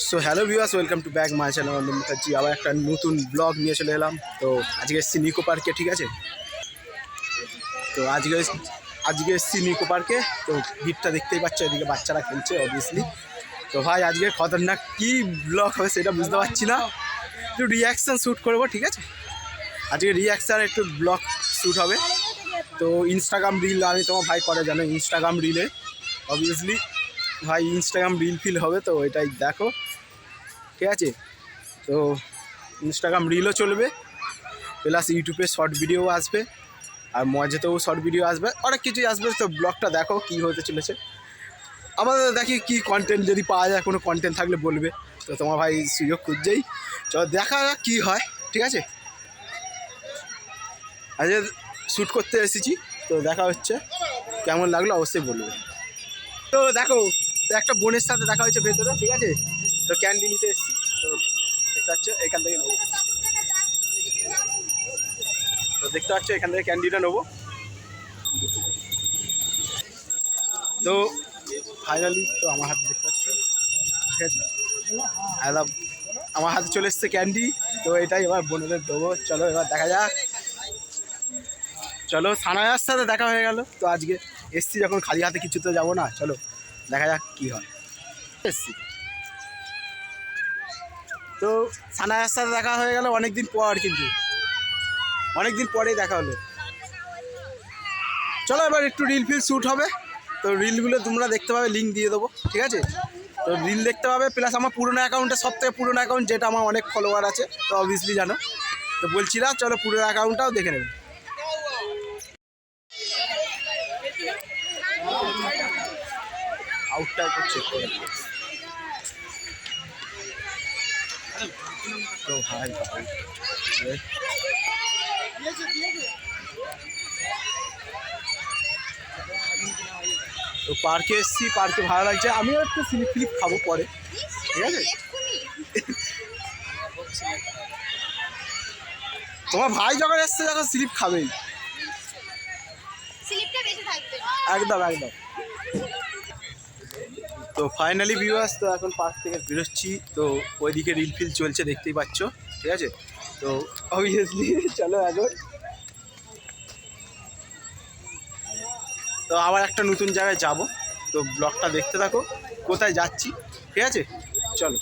So hello viewers, welcome to back my channel Anil Mukherjee. আবার একটা নতুন ব্লগ নিয়ে চলে এলাম। তো আজকে এসেছি নিকো পার্কে, ঠিক আছে। তো আজকে এসেছি নিকো পার্কে। তো ভিড়টা দেখতেই পাচ্ছ, এদিকে বাচ্চারা খেলছে অবভিয়াসলি। তো ভাই আজকে খতরনাক কী ব্লগ হবে সেটা বুঝতে পারছি না। একটু রিয়াকশান শ্যুট করবো, ঠিক আছে। আজকে রিয়াকশান একটু ব্লগ শ্যুট হবে। তো ইনস্টাগ্রাম রিল আমি তোমার ভাই করে জানো, ইনস্টাগ্রাম রিলে অবভিয়াসলি ভাই ইনস্টাগ্রাম রিল ফিল হবে। তো এটাই দেখো, ঠিক আছে। তো ইনস্টাগ্রাম রিলও চলবে, প্লাস ইউটিউবে শর্ট ভিডিও আসবে, আর মজাতেও শর্ট ভিডিও আসবে, অনেক কিছুই আসবে। তো ব্লগটা দেখো কী হতে চলেছে। আমাদের দেখি কী কন্টেন্ট যদি পাওয়া যায়, কোনো কন্টেন্ট থাকলে বলবে। তো তোমার ভাই সুযোগ খুঁজছেই, চলো দেখা যাক কী হয়, ঠিক আছে। আজকে শ্যুট করতে এসেছি, তো দেখা হচ্ছে, কেমন লাগলো অবশ্যই বলবে। তো দেখো, তো একটা বোনের সাথে দেখা হয়েছে ভেতরে, ঠিক আছে। তো ক্যান্ডি নিতে এসেছি, তো দেখতে পাচ্ছ এখান থেকে নেবো। তো দেখতে পাচ্ছ এখান থেকে ক্যান্ডিটা নেবো। তো ফাইনালি তো আমার হাতে দেখতে পাচ্ছ, ঠিক আছে। একদম আমার হাতে চলে এসছে ক্যান্ডি। তো এটাই এবার বোনদের দেবো। চলো এবার দেখা যাক। চলো সানায়ার সাথে দেখা হয়ে গেল। তো আজকে এসছি যখন, খালি হাতে কিছু তো যাবো না। চলো দেখা যাক কী হয়। এসছি, তো সানায়ার সাথে দেখা হয়ে গেল অনেকদিন পর, কিন্তু অনেকদিন পরেই দেখা হলো। চলো এবার একটু রিল ফিল শ্যুট হবে। তো রিলগুলো তোমরা দেখতে পাবে, লিঙ্ক দিয়ে দেবো, ঠিক আছে। তো রিল দেখতে পাবে, প্লাস আমার পুরোনো অ্যাকাউন্টে, সবথেকে পুরোনো অ্যাকাউন্ট যেটা আমার অনেক ফলোয়ার আছে, তো অবভিয়াসলি জানো। তো বলছি না, চলো পুরোনো অ্যাকাউন্টটাও দেখে নেবে। আউটটা চেক করে তো ভাই তো পার্কে এসেছি, পার্কে ভালো লাগছে। আমিও একটু স্লিপ খাবো পরে, ঠিক আছে। তোমার ভাই যখন এসছে যখন স্লিপ খাবেই, একদম একদম। তো ফাইনালি ভিউয়ার্স, তো এখন পার্ক থেকে বেরোচ্ছি। তো ওইদিকে রিল ফিল চলছে, দেখতেই পাচ্ছ, ঠিক আছে। তো অবভিয়াসলি চলো এখন। তো আবার একটা নতুন জায়গায় যাব। তো ব্লগটা দেখতে থাকো, কোথায় যাচ্ছি, ঠিক আছে। চলো।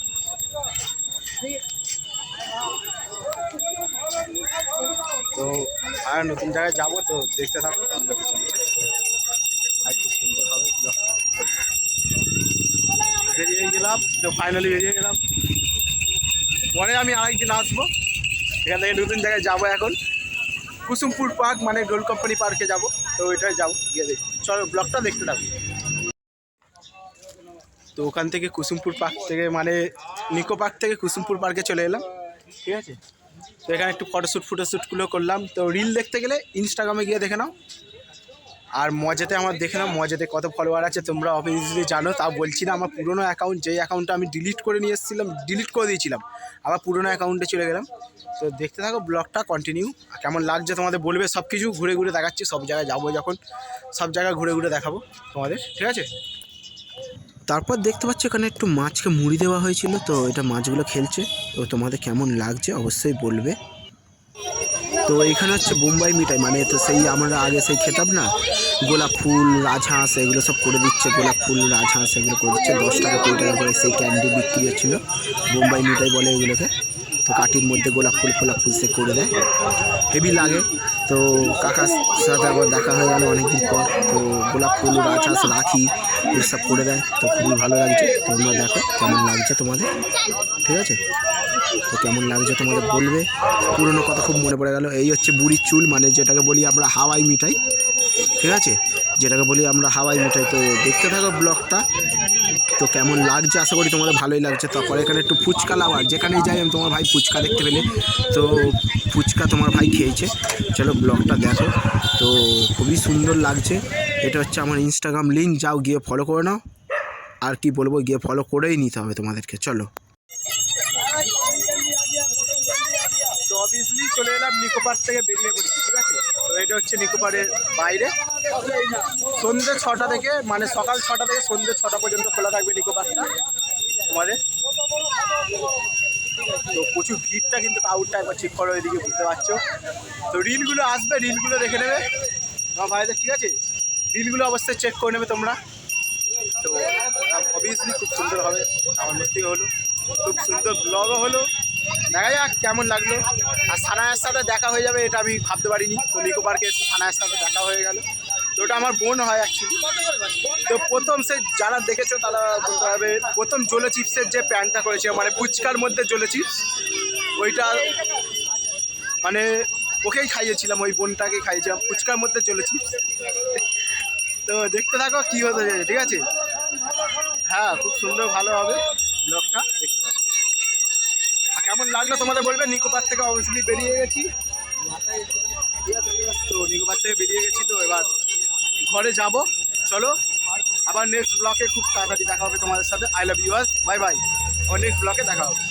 তো আর নতুন জায়গায় যাবো, তো দেখতে থাকো। আর খুব সুন্দর হবে ব্লগটা। বেরিয়ে গেলাম, তো ফাইনালি বেরিয়ে গেলাম। পরে আমি আরেকদিন আসবো, এখান থেকে নতুন জায়গায় যাবো। এখন কুসুমপুর পার্ক, মানে গোল কোম্পানি পার্কে যাব। তো ওইটাই যাবো, গিয়ে দেখি। চলো ব্লগটা দেখতে থাকো। তো ওখান থেকে কুসুমপুর পার্ক থেকে, মানে নিকো পার্ক থেকে কুসুমপুর পার্কে চলে এলাম, ঠিক আছে। তো এখানে একটু ফটোশ্যুটগুলো করলাম। তো রিল দেখতে গেলে ইনস্টাগ্রামে গিয়ে দেখে নাও। আর মজাতে আমার দেখে নাও, মজাতে কত ফলোয়ার আছে তোমরা অবভিয়াসলি জানো। তাও বলছি না, আমার পুরোনো অ্যাকাউন্ট, যেই অ্যাকাউন্টটা আমি ডিলিট করে নিয়ে এসেছিলাম, ডিলিট করে দিয়েছিলাম, আবার পুরোনো অ্যাকাউন্টে চলে গেলাম। তো দেখতে থাকো ব্লগটা কন্টিনিউ। কেমন লাগছে তোমাদের বলবে। সব কিছু ঘুরে ঘুরে দেখাচ্ছি, সব জায়গায় যাবো যখন, সব জায়গায় ঘুরে ঘুরে দেখাবো তোমাদের, ঠিক আছে। তারপর দেখতে পাচ্ছ এখানে একটু মাছকে মুড়ি দেওয়া হয়েছিল। তো এটা মাছগুলো খেলছে। তো তোমাদের কেমন লাগছে অবশ্যই বলবে। তো এইখানে হচ্ছে বোম্বাই মিঠাই, মানে তো সেই আমরা আগে সেই খেতাম না, গোলাপ ফুল রাজহাঁস, এগুলো সব করে দিচ্ছে। গোলাপ ফুল রাজহাঁস এগুলো করে দিচ্ছে 10 টাকা 20 টাকা করে। সেই ক্যান্ডি বিক্রি হচ্ছিলো, বোম্বাই মিঠাই বলে এগুলোকে। তো কাঠির মধ্যে গোলাপ ফুল ফোলাপ ফুল সে করে দেয়, হেভি লাগে। তো কাকার সাথে আবার দেখা হয়ে গেল অনেকদিন পর। তো গোলাপ ফুল রাজহাঁস রাখি এসব করে দেয়, তো খুবই ভালো লাগছে। তোমরা দেখো কেমন লাগছে তোমাদের, ঠিক আছে। তো কেমন লাগছে তোমাদের বলবে। পুরনো কথা খুব মনে পড়ে গেল। এই হচ্ছে বুড়ির চুল, মানে যেটাকে বলি আমরা হাওয়াই মিঠাই, ঠিক আছে, যেটাকে বলি আমরা হাওয়াই মিঠাই। তো দেখতে থাকো ব্লগটা। তো কেমন লাগছে আশা করি তোমাদের ভালোই লাগছে। তারপরে এখানে একটু ফুচকা লাওয়ার, যেখানেই যাই আমি তোমার ভাই ফুচকা দেখতে পেলে। তো ফুচকা তোমার ভাই খেয়েছে। চলো ব্লগটা দেখো। তো খুবই সুন্দর লাগছে। এটা হচ্ছে আমার ইনস্টাগ্রাম লিঙ্ক, যাও গিয়ে ফলো করে নাও। আর কি বলবো, গিয়ে ফলো করেই নিতে হবে তোমাদেরকে। চলো। তো অবভিয়াসলি চলে এলাম নিকো পার্ক থেকে, বেরিয়ে পড়েছি, ঠিক আছে। তো এটা হচ্ছে নিকো পার্কের বাইরে। সন্ধ্যে 6টা থেকে, মানে সকাল 6টা থেকে সন্ধ্যে 6টা পর্যন্ত খোলা থাকবে নিকো পার্কটা তোমাদের। তো প্রচুর ভিড়টা কিন্তু ক্রাউডটা একবার চেক করো, এদিকে বুঝতে পারছো। তো রিলগুলো আসবে, রিলগুলো দেখে নেবে তোমার ভাইদের, ঠিক আছে? রিলগুলো অবশ্যই চেক করে নেবে তোমরা। তো অবভিয়াসলি খুব সুন্দর হবে, আমার মস্তি হলো, খুব সুন্দর ব্লগও হলো। দেখা যাক কেমন লাগলো। আর সানায়ার সাথে দেখা হয়ে যাবে এটা আমি ভাবতে পারিনি। তো নিকো পার্কে এসে সানায়ার সাথে দেখা হয়ে গেল। তো ওটা আমার বোন হয় অ্যাকচুয়ালি। তো প্রথম সে যারা দেখেছো তারা বলতে হবে, প্রথম জোলো চিপসের যে প্যান্টটা করেছে মানে ফুচকার মধ্যে জোলো চিপস, ওইটা মানে ওকেই খাইয়েছিলাম, ওই বোনটাকে খাইয়েছিলাম ফুচকার মধ্যে জোলো চিপস। তো দেখতে থাকো কী হতে যাচ্ছে, ঠিক আছে? হ্যাঁ, খুব সুন্দর ভালো হবে ব্লগটা, দেখতে থাকো। আর কেমন লাগলো তোমাদের বলবে। নিকো পার্ক থেকে অবভিয়াসলি বেরিয়ে গেছি, তো নিকো পার্ক থেকে বেরিয়ে গেছি, তো এবার ঘরে যাব। চলো আবার নেক্সট ব্লগে খুব তাড়াতাড়ি দেখা হবে তোমাদের সাথে। I love you, bye bye. আবার নেক্সট ব্লগে দেখা হবে।